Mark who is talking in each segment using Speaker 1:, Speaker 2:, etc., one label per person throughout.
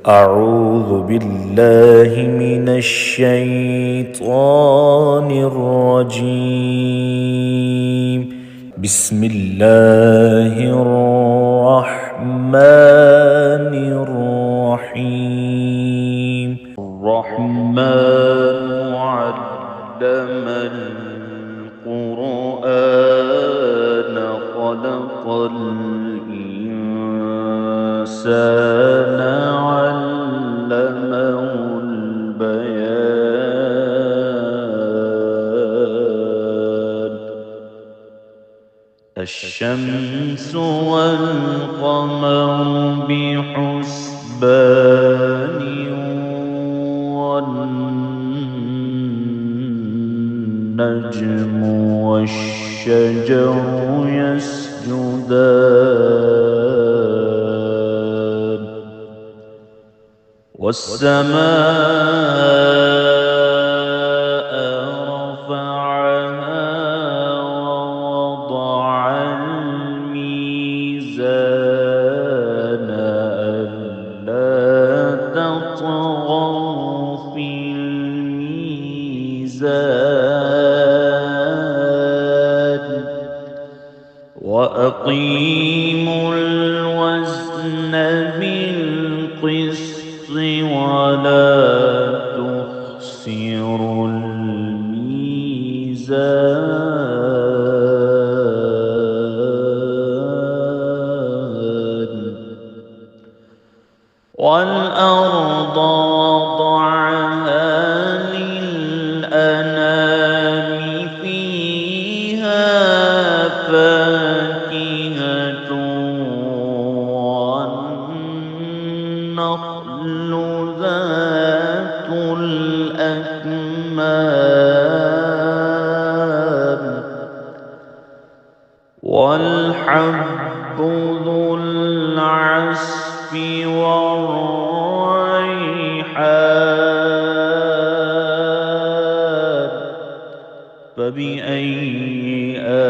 Speaker 1: أعوذ بالله من الشيطان الرجيم. بسم الله الرحمن الرحيم. الرحمن علم القرآن خلق الإنسان علمه البيان. الشمس والقمر بحسبان والنجم والشجر يسجدان والسماء رفعها ووضع الميزان ألا تطغوا في الميزان وأقيموا الوزن بالقسط ولا تخسروا الميزان. والأرض وضعها للأنام فيها فاكهة والنخل ذات الأكمام والحب ذو العصف والريحان. فبأي آلاء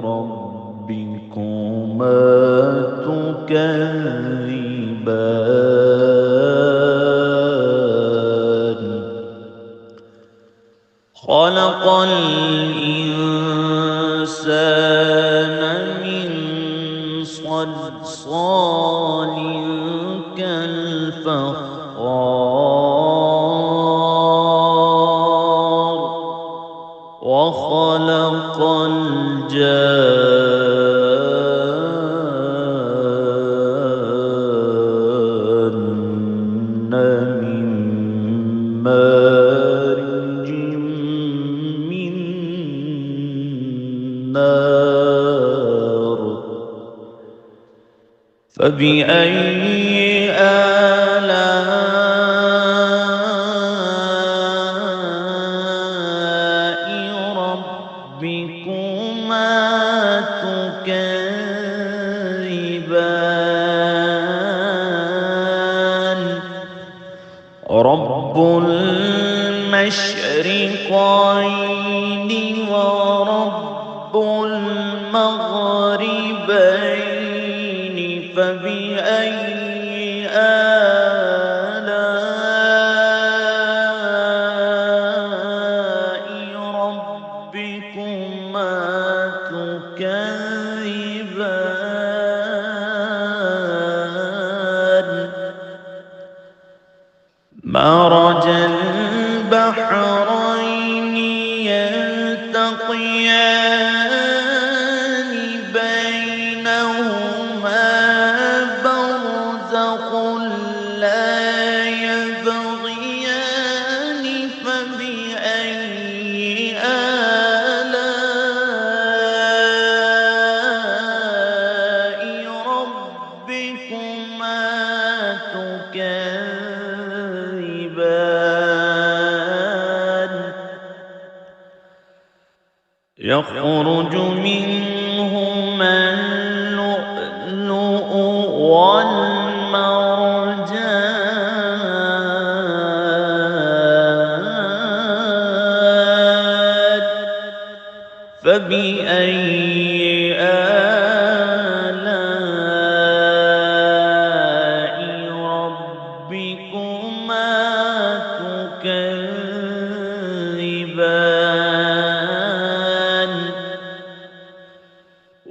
Speaker 1: ربكما تكذبان. خلق الإنسان من صلصال كالفخار وخلق الجان من مارج من نار. فبأي آلاء ربكما تكذبان. رب المشرقين ورب المغربين. فبأي آلاء ربكما تكذبان. مرج البحرين يلتقيان بينهما برزخ لا يبغيان. فبأي آلاء ربكما تكذبان. يخرج منهما اللؤلؤ والمرجان. فبأي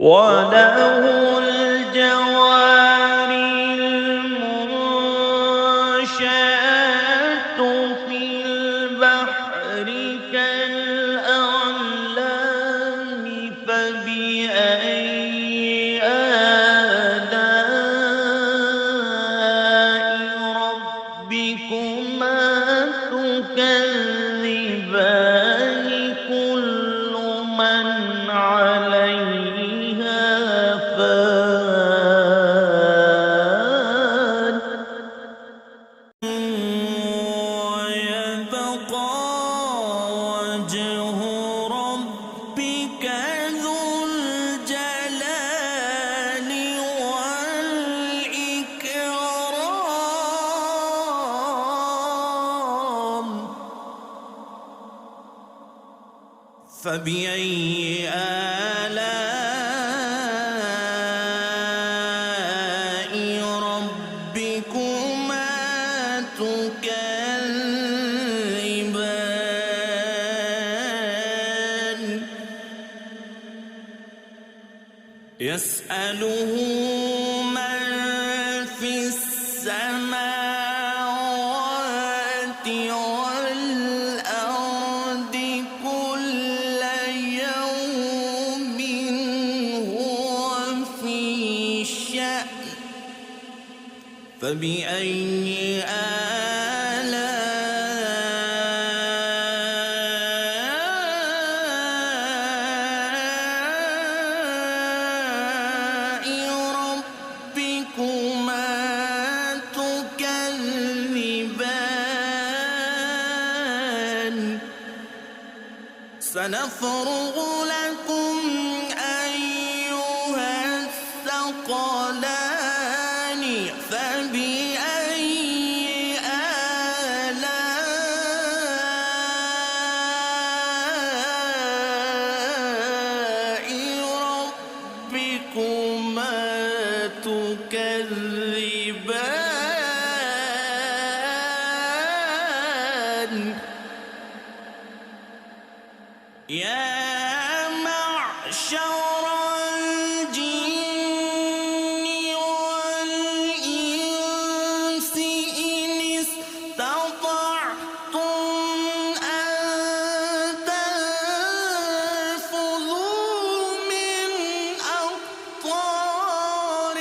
Speaker 1: وله الجوار المنشآت في البحر كالأعلام فبأي آلاء ربكما تكذبان كل من عليها فان ويبقى وجه ربك ذو الجلال والإكرام فبأي آلاء ربكما تكذبان يسأله من في السماوات والأرض كل يوم هو في شأن فبأي آلاء ربكما تكذبان سنفرغ لكم أيها الثقلان فبأي آلاء ربكما تكذبان يا معشر الجن والإنس إن استطعتم أن تنفذوا من أقطار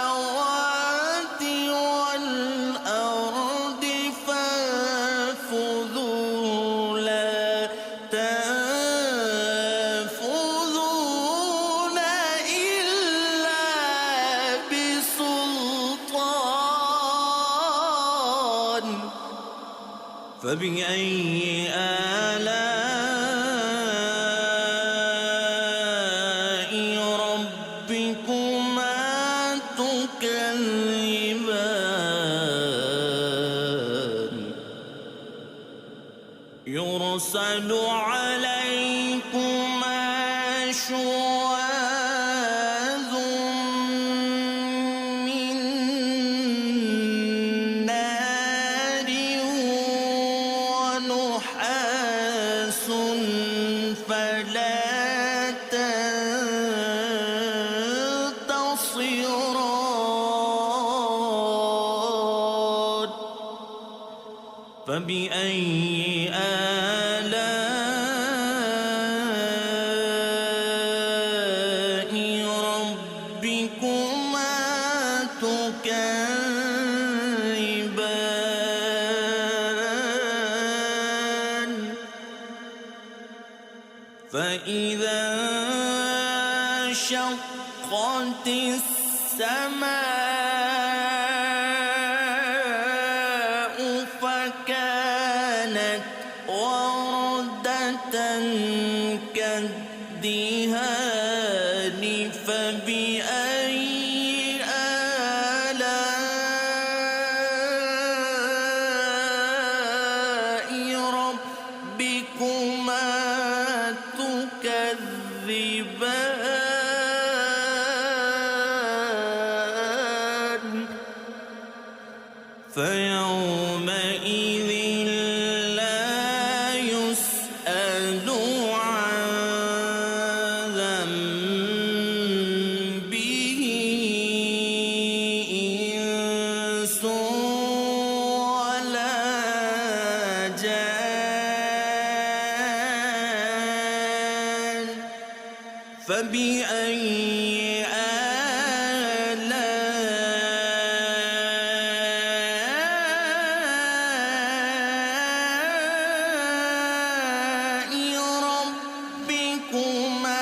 Speaker 1: السماوات والأرض فانفذوا لا تنفذون إلا بسلطان فبأي آلاء ربكما تكذبان يرسل عليكما شواظ من نار ونحاس فلا تنتصران فبأي آلاء ربكما تكذبان فإذا انشقت السماء فكانت وردة كالدهان فبأي آلاء ربكما تكذبان فيومئذ لا يسأل عن فبأي آلاء ربكما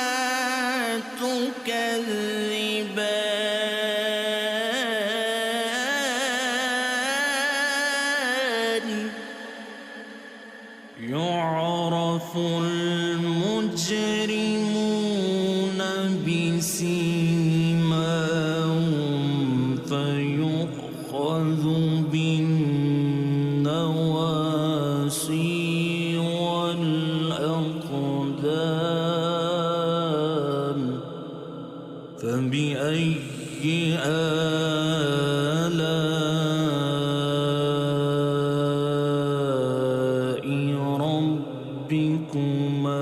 Speaker 1: تكذبان يعرف المجرمون بسيماهم فيؤخذ بالنواصي والأقدام فبأي آلاء ربكما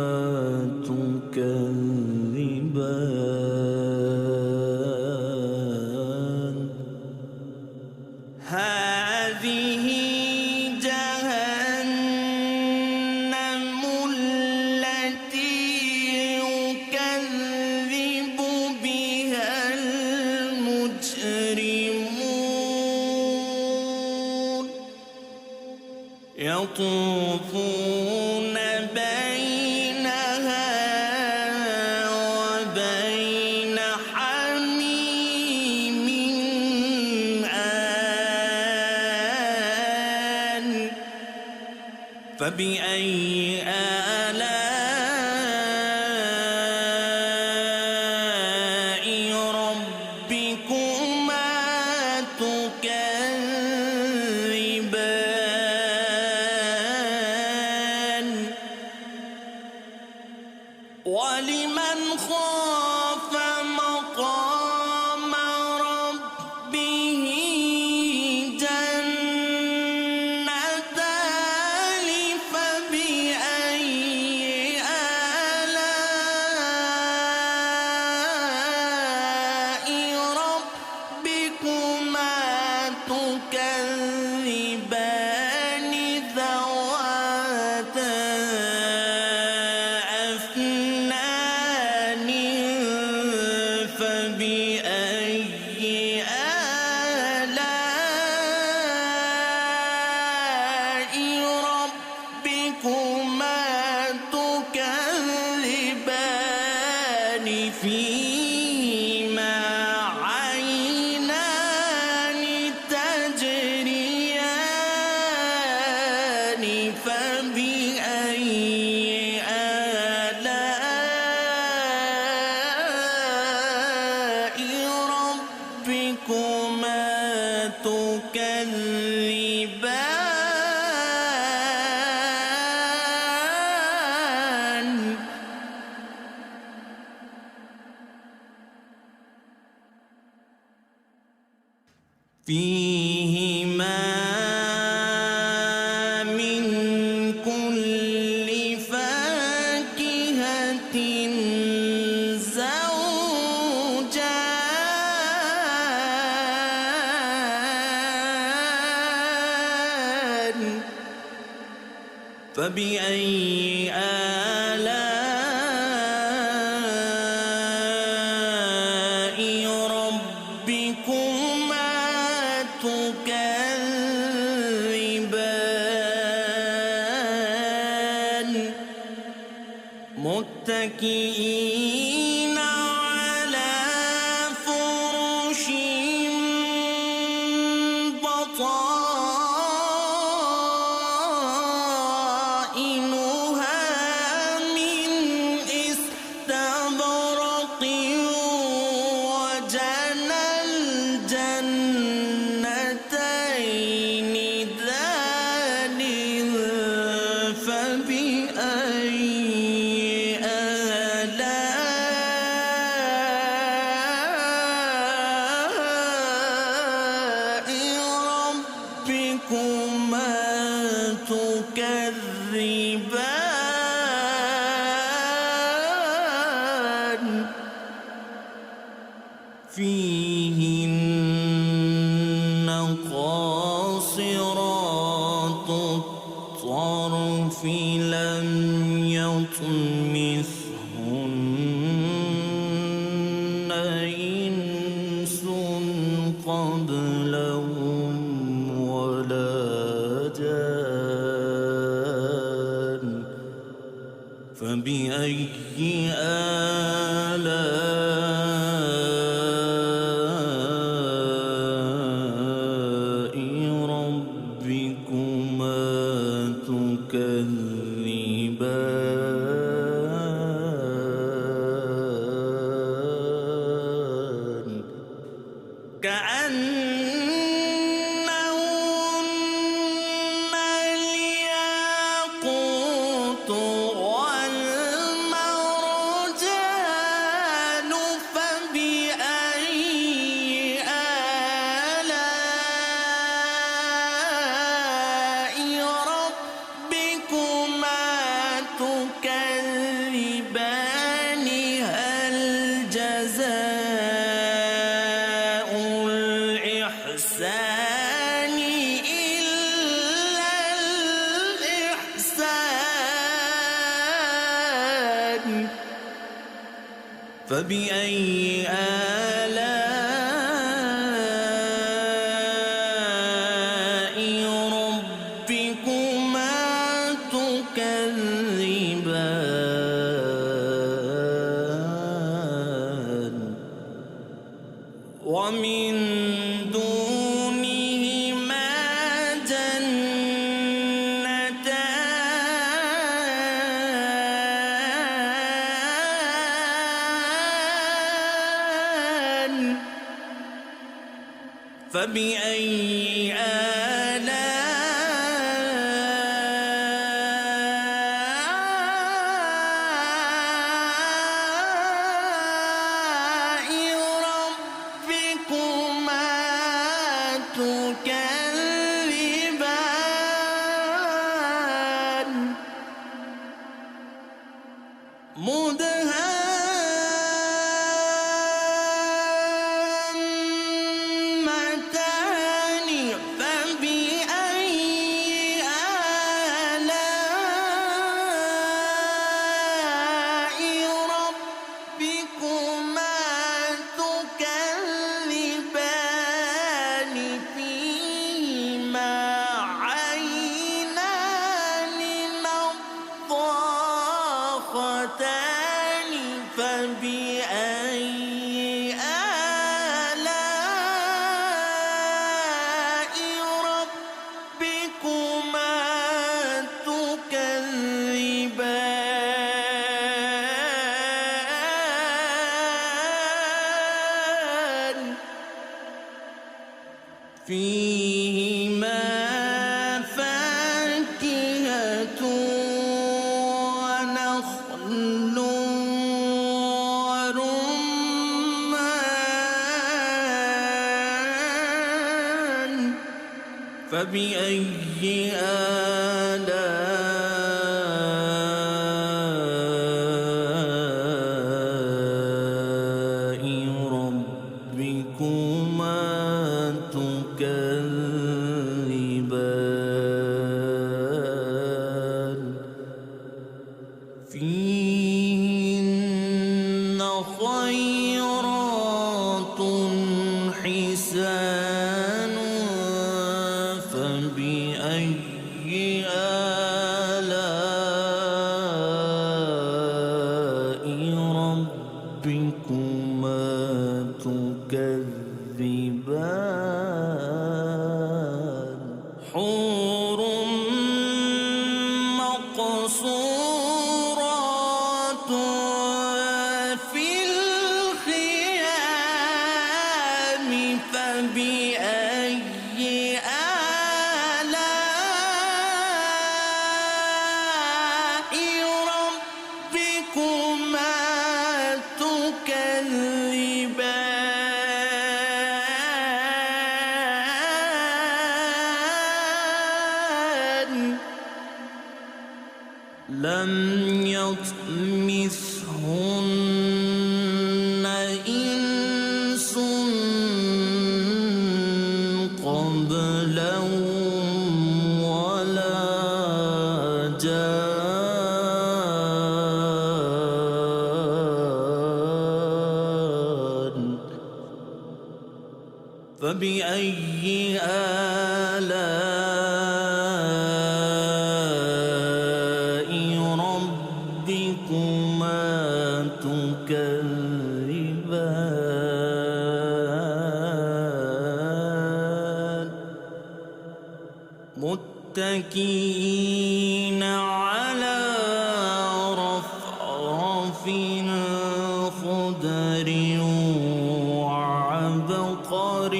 Speaker 1: تكذبان هذه جهنم التي يكذب بها المجرمون يطوفون بينها وبين حميم آن فبأي آلاء ربكما تكذبان ولمن خاف مقام ربه جنتان فبأي آلاء ربكما تكذبان ذواتا أفنان فبأي آلاء ربكما تكذبان فيهما عينان تجريان فبأي آلاء ربكما تكذبان فيهما من كل فاكهة زوجان فبأي آلاء ربكما تكذبان متكئين على فرش بطائنها من استبرق وجنى الجنتين دان فبأي آلاء ربكما تكذبان فيهن قاصرات الطرف لم يطمثهن كأنهن الياقوت والمرجان فبأي آلاء ربكما تكذبان هل جزاء الإحسان إلا الإحسان فبأي آلاء ربكما تكذبان ومن دونهما جنتان فبأي آلاء ربكما تكذبان مدهامتان فبأي آلاء ربكما تكذبان فيهما عينان نضاختان فبأي آلاء ربكما تكذبان فيهما فاكهة ونخل ورمان فبأي آلاء ربكما تكذبان فيهن خيرات حسان فبأي آلاء ربكما تكذبان حور مقصورات في الخيام فبأي آلاء ربكما تكذبان لم يطمثهن إنس قبلهم ولا جان فبأي آلاء ربكما تكذبان متكئين على رفرف خضر وعبقر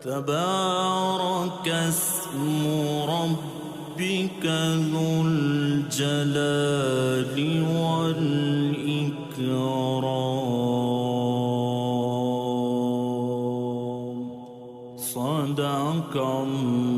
Speaker 1: تبارك اسم ربك ذو الجلال والإكرام. صدق الله.